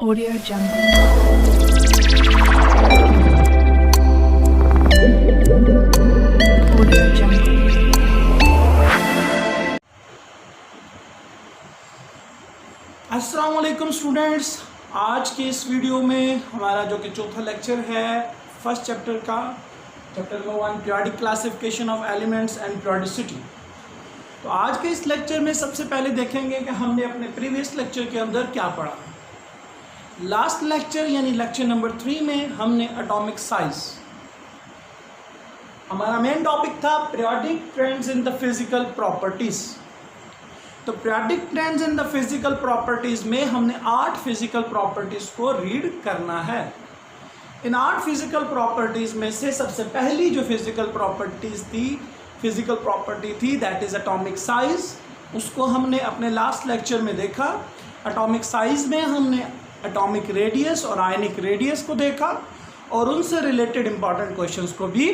Audio Jungle. Audio Jungle. अस्सलाम वालेकुम students, आज के इस वीडियो में हमारा जो कि चौथा लेक्चर है first chapter number 1 periodic classification of elements and periodicity. तो आज के इस लेक्चर में सबसे पहले देखेंगे कि हमने अपने प्रीवियस लेक्चर के अंदर क्या पढ़ा। लास्ट लेक्चर यानी लेक्चर नंबर 3 में हमने एटॉमिक साइज, हमारा मेन टॉपिक था periodic trends in the physical properties. तो periodic trends in the physical properties में हमने 8 फिजिकल प्रॉपर्टीज को रीड करना है। इन 8 फिजिकल प्रॉपर्टीज में से सबसे पहली जो फिजिकल प्रॉपर्टी थी दैट इज एटॉमिक साइज। उसको हमने अपने लास्ट लेक्चर में देखा। एटॉमिक साइज में हमने एटॉमिक रेडियस और आयनिक रेडियस को देखा और उनसे रिलेटेड इंपॉर्टेंट क्वेश्चंस को भी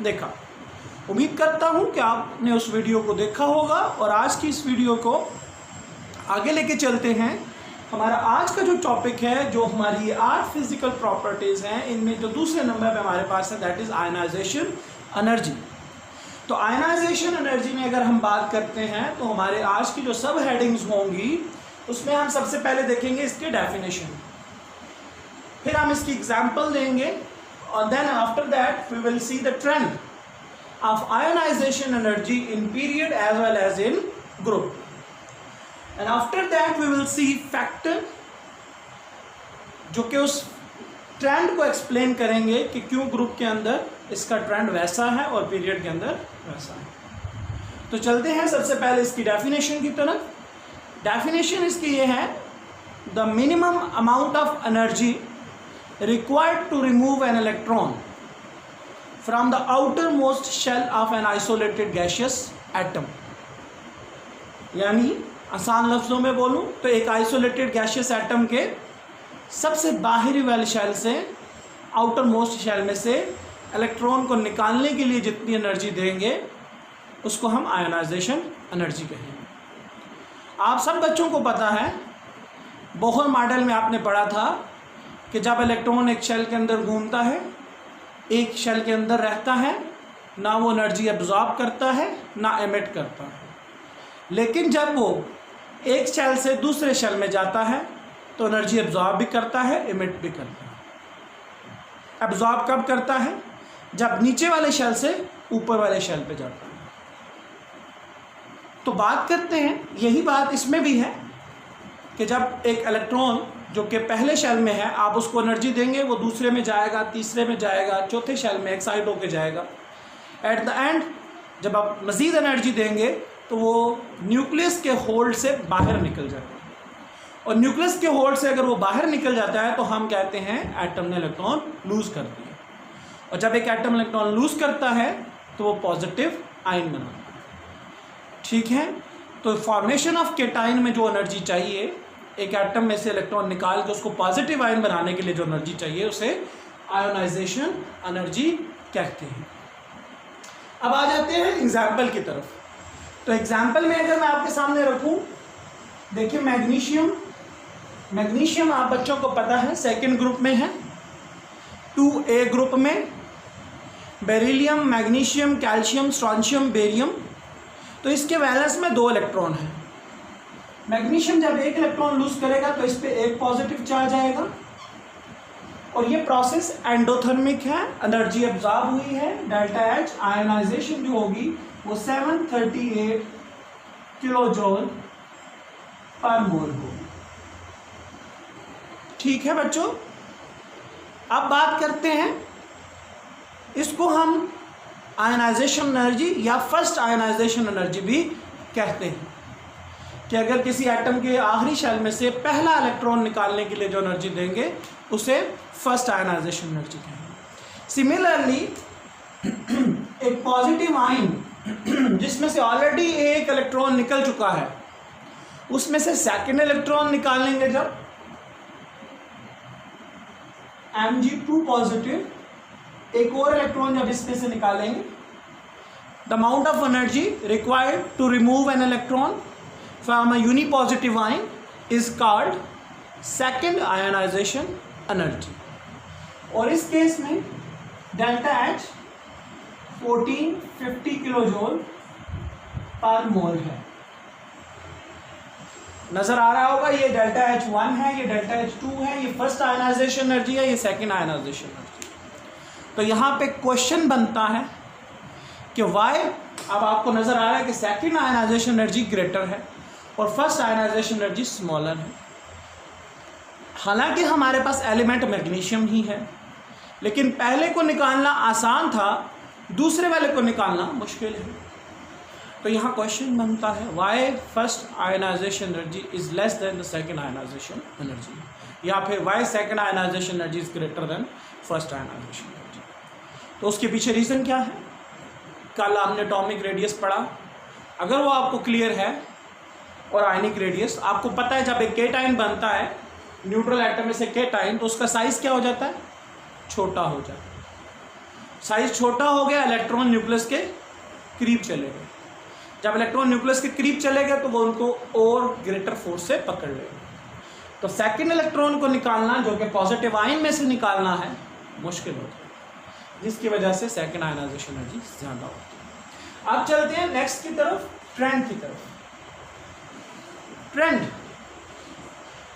देखा। उम्मीद करता हूं कि आपने उस वीडियो को देखा होगा और आज की इस वीडियो को आगे लेके चलते हैं। हमारा आज का जो टॉपिक है, जो हमारी 8 फिजिकल प्रॉपर्टीज़ हैं, इनमें जो दूसरे नंबर पे हमारे पास है दैट इज़ आयनाइजेशन एनर्जी। तो आयनाइजेशन एनर्जी में अगर हम बात करते हैं तो हमारे आज की जो सब हेडिंग्स होंगी उसमें हम सबसे पहले देखेंगे इसके डेफिनेशन, फिर हम इसकी एग्जाम्पल देंगे और then after that we will see the trend of ionization energy in period as well as in group, and after that we will see factor जो कि उस ट्रेंड को एक्सप्लेन करेंगे कि क्यों ग्रुप के अंदर इसका ट्रेंड वैसा है और पीरियड के अंदर वैसा है। तो चलते हैं सबसे पहले इसकी डेफिनेशन की तरफ। डेफिनेशन इसकी ये है, the minimum amount of energy required to remove an electron from the outermost shell of an isolated gaseous atom। यानी आसान लफ्ज़ों में बोलूँ तो एक आइसोलेटेड गैशियस एटम के सबसे बाहरी वाले शेल से, आउटर मोस्ट शेल में से इलेक्ट्रॉन को निकालने के लिए जितनी एनर्जी देंगे उसको हम आयोनाइजेशन एनर्जी कहेंगे। आप सब बच्चों को पता है, बोहर मॉडल में आपने पढ़ा था कि जब इलेक्ट्रॉन एक शेल के अंदर घूमता है, एक शेल के अंदर रहता है, ना वो एनर्जी एब्जॉर्ब करता है ना एमिट करता है, लेकिन जब वो एक शेल से दूसरे शेल में जाता है तो एनर्जी एब्जॉर्ब भी करता है, एमिट भी करता है। एब्जॉर्ब कब करता है? जब नीचे वाले शेल से ऊपर वाले शेल पे जाता है। तो बात करते हैं, यही बात इसमें भी है कि जब एक इलेक्ट्रॉन जो कि पहले शेल में है, आप उसको एनर्जी देंगे, वो दूसरे में जाएगा, तीसरे में जाएगा, चौथे शेल में एक्साइट होकर जाएगा। एट द एंड जब आप मज़ीद एनर्जी देंगे तो वो न्यूक्लियस के होल्ड से बाहर निकल जाएगा, और न्यूक्लियस के होल्ड से अगर वो बाहर निकल जाता है तो हम कहते हैं एटम ने इलेक्ट्रॉन लूज़ कर दिया। और जब एक एटम इलेक्ट्रॉन लूज़ करता है तो वो पॉजिटिव आयन बनाता है। ठीक है, तो फॉर्मेशन ऑफ केटाइन में जो एनर्जी चाहिए, एक एटम में से इलेक्ट्रॉन निकाल के उसको पॉजिटिव आयन बनाने के लिए जो एनर्जी चाहिए उसे आयोनाइजेशन एनर्जी कहते हैं। अब आ जाते हैं एग्जाम्पल की तरफ। तो एग्जाम्पल में अगर मैं आपके सामने रखूं, देखिए मैग्नीशियम आप बच्चों को पता है सेकंड ग्रुप में है, 2A ग्रुप में beryllium, magnesium, calcium, strontium, barium. तो इसके वैलेंस में 2 इलेक्ट्रॉन हैं। मैग्नीशियम जब एक इलेक्ट्रॉन लूज करेगा तो इस पे एक पॉजिटिव चार्ज आएगा, और ये प्रोसेस एंडोथर्मिक है, एनर्जी एब्जॉर्ब हुई है, डेल्टा एच। आयोनाइजेशन जो होगी वो 738 किलो जूल पर मोल होगी। ठीक है बच्चों, अब बात करते हैं, इसको हम आयोनाइजेशन एनर्जी या फर्स्ट आयोनाइजेशन एनर्जी भी कहते हैं, कि अगर किसी एटम के आखिरी शेल में से पहला इलेक्ट्रॉन निकालने के लिए जो एनर्जी देंगे उसे फर्स्ट आयनाइजेशन एनर्जी कहेंगे। सिमिलरली एक पॉजिटिव आयन जिसमें से ऑलरेडी एक इलेक्ट्रॉन निकल चुका है, उसमें से सेकंड इलेक्ट्रॉन निकालेंगे जब, Mg2 पॉजिटिव, एक और इलेक्ट्रॉन जब इसमें से निकालेंगे, the amount of energy required to remove an electron from a unipositive ion is called second ionization energy, और इस केस में डेल्टा एच 1450 किलो जूल पर मोल है। नजर आ रहा होगा, ये डेल्टा H1 है, ये डेल्टा H2 है, ये फर्स्ट आयनाइजेशन एनर्जी है, ये सेकेंड आयनाइजेशन एनर्जी। तो यहाँ पे क्वेश्चन बनता है कि वाई, अब आपको नजर आ रहा है कि सेकेंड आयनाइजेशन एनर्जी ग्रेटर है और फर्स्ट आयनाइजेशन एनर्जी स्मॉलर है। हालांकि हमारे पास एलिमेंट मैग्नीशियम ही है, लेकिन पहले को निकालना आसान था, दूसरे वाले को निकालना मुश्किल है। तो यहाँ क्वेश्चन बनता है why first ionization energy is less than the second ionization energy, या फिर why second ionization energy is greater than first ionization energy. तो उसके पीछे रीज़न क्या है? कल आपने एटॉमिक रेडियस पढ़ा, अगर वो आपको क्लियर है, और आयनिक रेडियस आपको पता है, जब एक केटाइन बनता है न्यूट्रल एटम में से केटाइन, तो उसका साइज क्या हो जाता है? छोटा हो जाता है। साइज छोटा हो गया, इलेक्ट्रॉन न्यूक्लियस के करीब चले गए। जब इलेक्ट्रॉन न्यूक्लियस के करीब चले गए तो वो उनको और ग्रेटर फोर्स से पकड़ लेंगे। तो सेकेंड इलेक्ट्रॉन को निकालना, जो कि पॉजिटिव आयन में से निकालना है, मुश्किल होता है, जिसकी वजह से सेकेंड आयनाइजेशन एनर्जी ज़्यादा होती है। अब चलते हैं नेक्स्ट की तरफ, ट्रेंड की तरफ।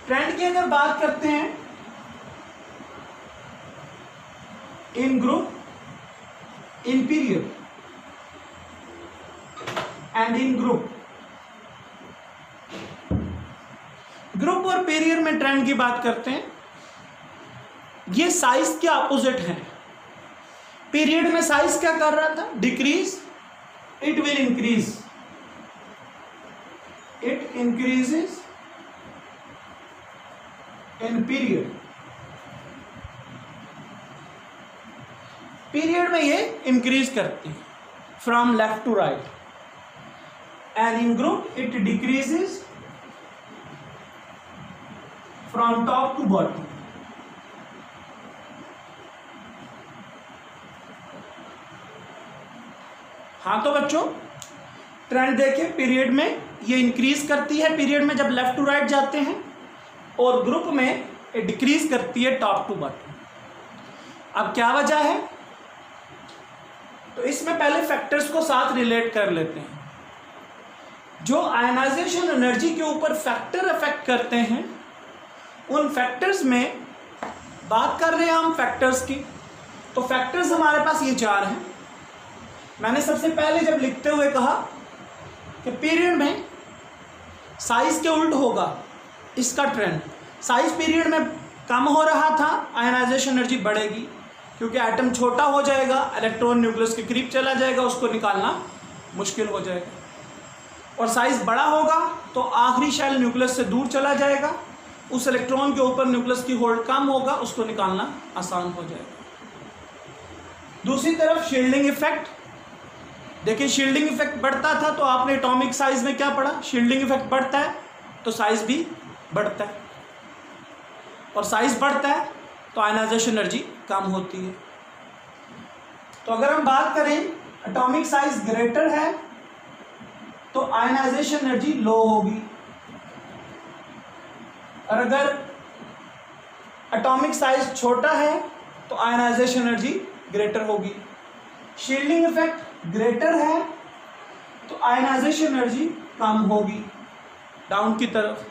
ट्रेंड की अगर बात करते हैं, in group, in period and in group और पीरियड में ट्रेंड की बात करते हैं, ये साइज के अपोजिट हैं। पीरियड में साइज क्या कर रहा था? Decrease, it will increase, it increases in period. Period में ये इंक्रीज करती है from left to right, and in group it decreases from top to bottom. हाँ तो बच्चों, ट्रेंड देखिए, पीरियड में ये इंक्रीज करती है, पीरियड में जब लेफ्ट टू राइट जाते हैं, और ग्रुप में ये डिक्रीज करती है टॉप टू बॉटम। अब क्या वजह है? तो इसमें पहले फैक्टर्स को साथ रिलेट कर लेते हैं। जो आयनाइजेशन एनर्जी के ऊपर फैक्टर अफेक्ट करते हैं, उन फैक्टर्स में बात कर रहे हैं हम फैक्टर्स की। तो फैक्टर्स हमारे पास ये 4 हैं। मैंने सबसे पहले जब लिखते हुए कहा कि पीरियड में साइज के उल्ट होगा इसका ट्रेंड। साइज पीरियड में कम हो रहा था, आयनाइजेशन एनर्जी बढ़ेगी, क्योंकि एटम छोटा हो जाएगा, इलेक्ट्रॉन न्यूक्लियस के करीब चला जाएगा, उसको निकालना मुश्किल हो जाएगा। और साइज बड़ा होगा तो आखिरी शेल न्यूक्लियस से दूर चला जाएगा, उस इलेक्ट्रॉन के ऊपर न्यूक्लियस की होल्ड कम होगा, उसको निकालना आसान हो जाएगा। दूसरी तरफ शील्डिंग इफेक्ट, देखिए शील्डिंग इफेक्ट बढ़ता था तो आपने एटॉमिक साइज में क्या पढ़ा? शील्डिंग इफेक्ट बढ़ता है तो साइज भी बढ़ता है, और साइज बढ़ता है तो आयनाइजेशन एनर्जी कम होती है। तो अगर हम बात करें एटॉमिक साइज ग्रेटर है तो आयनाइजेशन एनर्जी लो होगी, और अगर एटॉमिक साइज छोटा है तो आयनाइजेशन एनर्जी ग्रेटर होगी। शील्डिंग इफेक्ट ग्रेटर है तो आयनाइजेशन एनर्जी कम होगी, डाउन की तरफ।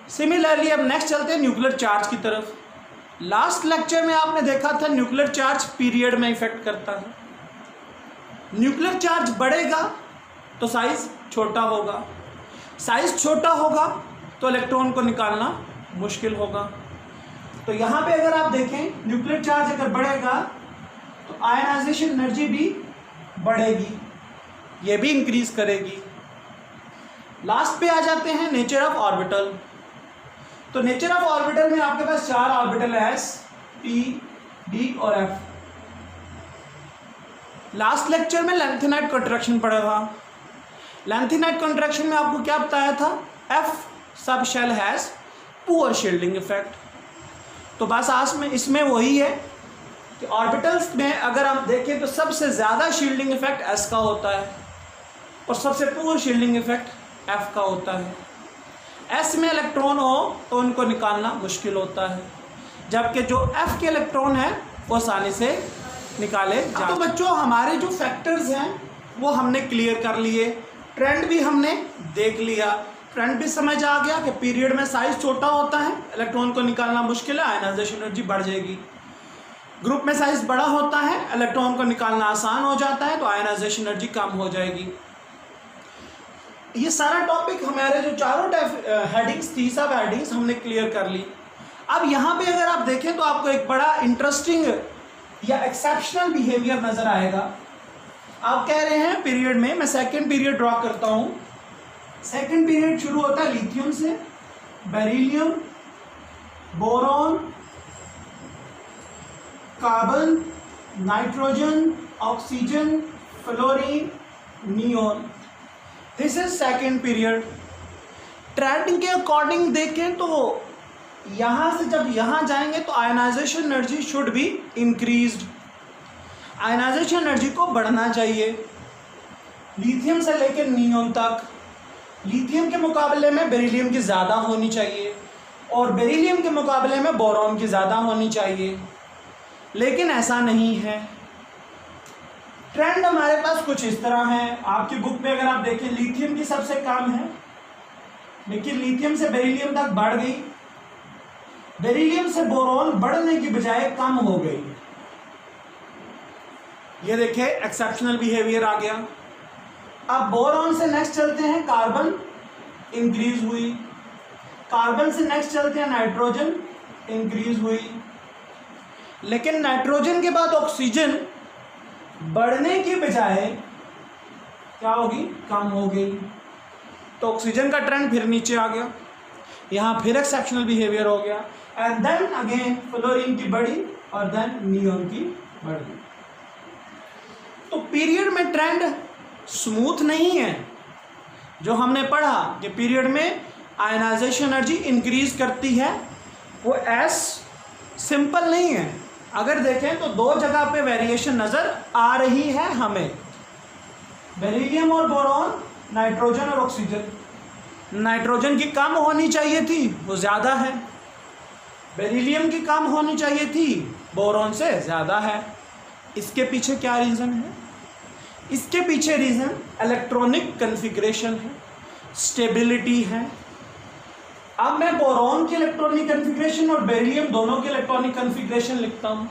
सिमिलरली अब नेक्स्ट चलते हैं न्यूक्लियर चार्ज की तरफ। लास्ट लेक्चर में आपने देखा था न्यूक्लियर चार्ज पीरियड में इफेक्ट करता है। न्यूक्लियर चार्ज बढ़ेगा तो साइज छोटा होगा, साइज छोटा होगा तो इलेक्ट्रॉन को निकालना मुश्किल होगा। तो यहाँ पे अगर आप देखें, न्यूक्लियर चार्ज अगर बढ़ेगा तो आयनाइजेशन एनर्जी भी बढ़ेगी, ये भी इंक्रीज करेगी। लास्ट पे आ जाते हैं नेचर ऑफ ऑर्बिटल। तो नेचर ऑफ ऑर्बिटल में आपके पास 4 ऑर्बिटल है, s, p, d और f। लास्ट लेक्चर में लेंथेनाइट कॉन्ट्रैक्शन पढ़ा था। लेंथेनाइट कॉन्ट्रैक्शन में आपको क्या बताया था? f सब shell has poor shielding effect. तो बस आज में इसमें वही है कि ऑर्बिटल्स में अगर हम देखें तो सबसे ज़्यादा शील्डिंग इफेक्ट s का होता है और सबसे पुअर शील्डिंग इफेक्ट f का होता है। S में इलेक्ट्रॉन हो तो उनको निकालना मुश्किल होता है, जबकि जो F के इलेक्ट्रॉन है वो आसानी से निकाले जाते हैं। तो बच्चों हमारे जो फैक्टर्स हैं वो हमने क्लियर कर लिए, ट्रेंड भी हमने देख लिया, ट्रेंड भी समझ आ गया कि पीरियड में साइज छोटा होता है, इलेक्ट्रॉन को निकालना मुश्किल है, आयनाइजेशन एनर्जी बढ़ जाएगी। ग्रुप में साइज बड़ा होता है, इलेक्ट्रॉन को निकालना आसान हो जाता है, तो आयनाइजेशन एनर्जी कम हो जाएगी। ये सारा टॉपिक हमारे जो चारों हेडिंग्स थी, सब हेडिंग्स हमने क्लियर कर ली। अब यहाँ पे अगर आप देखें तो आपको एक बड़ा इंटरेस्टिंग या एक्सेप्शनल बिहेवियर नजर आएगा। आप कह रहे हैं पीरियड में, मैं सेकेंड पीरियड ड्रॉ करता हूँ। सेकेंड पीरियड शुरू होता है लिथियम से, beryllium, boron, carbon, nitrogen, oxygen, fluorine, neon. This is second period. Trend के अकॉर्डिंग देखें तो यहां से जब यहां जाएंगे तो ionization energy should be increased, ionization energy को बढ़ना चाहिए लिथियम से लेकर नियोन तक। लिथियम के मुकाबले में बेरिलियम की ज़्यादा होनी चाहिए और बेरिलियम के मुकाबले में बोरॉन की ज़्यादा होनी चाहिए, लेकिन ऐसा नहीं है। ट्रेंड हमारे पास कुछ इस तरह है। आपकी बुक में अगर आप देखें लिथियम की सबसे कम है, लेकिन लिथियम से बेरिलियम तक बढ़ गई, बेरिलियम से बोरॉन बढ़ने की बजाय कम हो गई। ये देखिए एक्सेप्शनल बिहेवियर आ गया। अब बोरॉन से नेक्स्ट चलते हैं कार्बन, इंक्रीज हुई। कार्बन से नेक्स्ट चलते हैं नाइट्रोजन, इंक्रीज हुई। लेकिन नाइट्रोजन के बाद ऑक्सीजन बढ़ने की बजाय क्या होगी, कम हो गई। तो ऑक्सीजन का ट्रेंड फिर नीचे आ गया, यहाँ फिर एक्सेप्शनल बिहेवियर हो गया। एंड देन अगेन फ्लोरीन की बढ़ी और देन नियोन की बढ़ी। तो पीरियड में ट्रेंड स्मूथ नहीं है। जो हमने पढ़ा कि पीरियड में आयनाइजेशन एनर्जी इंक्रीज करती है, वो एस सिंपल नहीं है। अगर देखें तो दो जगह पे वेरिएशन नजर आ रही है हमें, बेरिलियम और बोरॉन, नाइट्रोजन और ऑक्सीजन। नाइट्रोजन की कम होनी चाहिए थी, वो ज़्यादा है। बेरिलियम की कम होनी चाहिए थी, बोरॉन से ज़्यादा है। इसके पीछे क्या रीज़न है? इसके पीछे रीज़न इलेक्ट्रॉनिक कन्फिग्रेशन है, स्टेबिलिटी है। अब मैं बोरॉन की इलेक्ट्रॉनिक कन्फिग्रेशन और बेरिलियम दोनों की इलेक्ट्रॉनिक कन्फिग्रेशन लिखता हूं।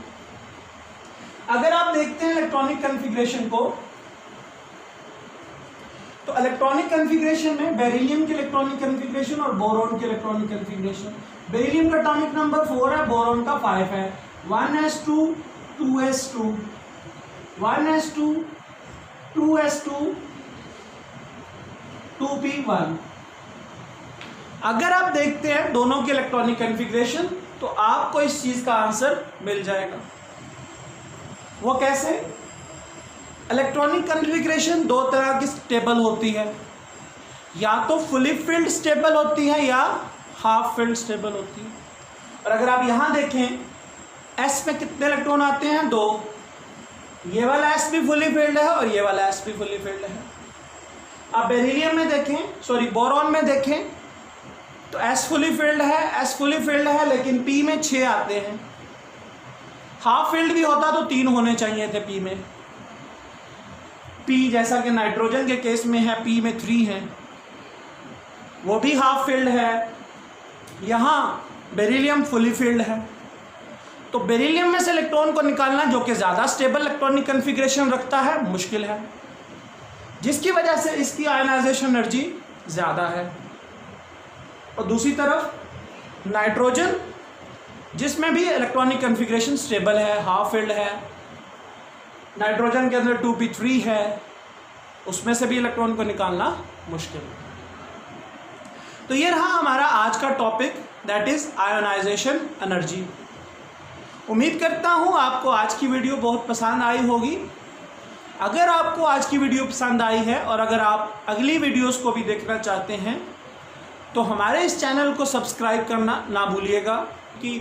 अगर आप देखते हैं इलेक्ट्रॉनिक कन्फिग्रेशन को, तो इलेक्ट्रॉनिक कन्फिग्रेशन में बेरिलियम की इलेक्ट्रॉनिक कन्फिग्रेशन और बोरॉन की इलेक्ट्रॉनिक कन्फिग्रेशन, बेरिलियम का एटॉमिक नंबर 4 है, बोरॉन का 5 है। 1s2 2s2 1s2 2s2 2p1। अगर आप देखते हैं दोनों की इलेक्ट्रॉनिक कन्फिग्रेशन तो आपको इस चीज का आंसर मिल जाएगा। वो कैसे? इलेक्ट्रॉनिक कन्फिग्रेशन दो तरह की स्टेबल होती है, या तो फुली फिल्ड स्टेबल होती है या हाफ फिल्ड स्टेबल होती है। और अगर आप यहां देखें एस में कितने इलेक्ट्रॉन आते हैं? 2। ये वाला एस भी फुली फिल्ड है और ये वाला एस भी फुली फिल्ड है। अब बेरिलियम में देखें, सॉरी बोरॉन में देखें तो एस फुली फिल्ड है, एस फुली फिल्ड है, लेकिन पी में 6 आते हैं। हाफ फिल्ड भी होता तो 3 होने चाहिए थे पी में। पी जैसा कि नाइट्रोजन के केस में है, पी में 3 है, वो भी हाफ फिल्ड है। यहाँ बेरिलियम फुली फिल्ड है। तो बेरिलियम में से इलेक्ट्रॉन को निकालना, जो कि ज़्यादा स्टेबल इलेक्ट्रॉनिक कन्फिग्रेशन रखता है, मुश्किल है, जिसकी वजह से इसकी आयनाइजेशन एनर्जी ज़्यादा है। और दूसरी तरफ नाइट्रोजन, जिसमें भी इलेक्ट्रॉनिक कन्फिग्रेशन स्टेबल है, हाफ फिल्ड है, नाइट्रोजन के अंदर 2p3 है, उसमें से भी इलेक्ट्रॉन को निकालना मुश्किल है। तो ये रहा हमारा आज का topic, that is ionization energy. उम्मीद करता हूँ आपको आज की वीडियो बहुत पसंद आई होगी। अगर आपको आज की वीडियो पसंद आई है और अगर आप अगली वीडियोस को भी देखना चाहते हैं तो हमारे इस चैनल को सब्सक्राइब करना ना भूलिएगा कि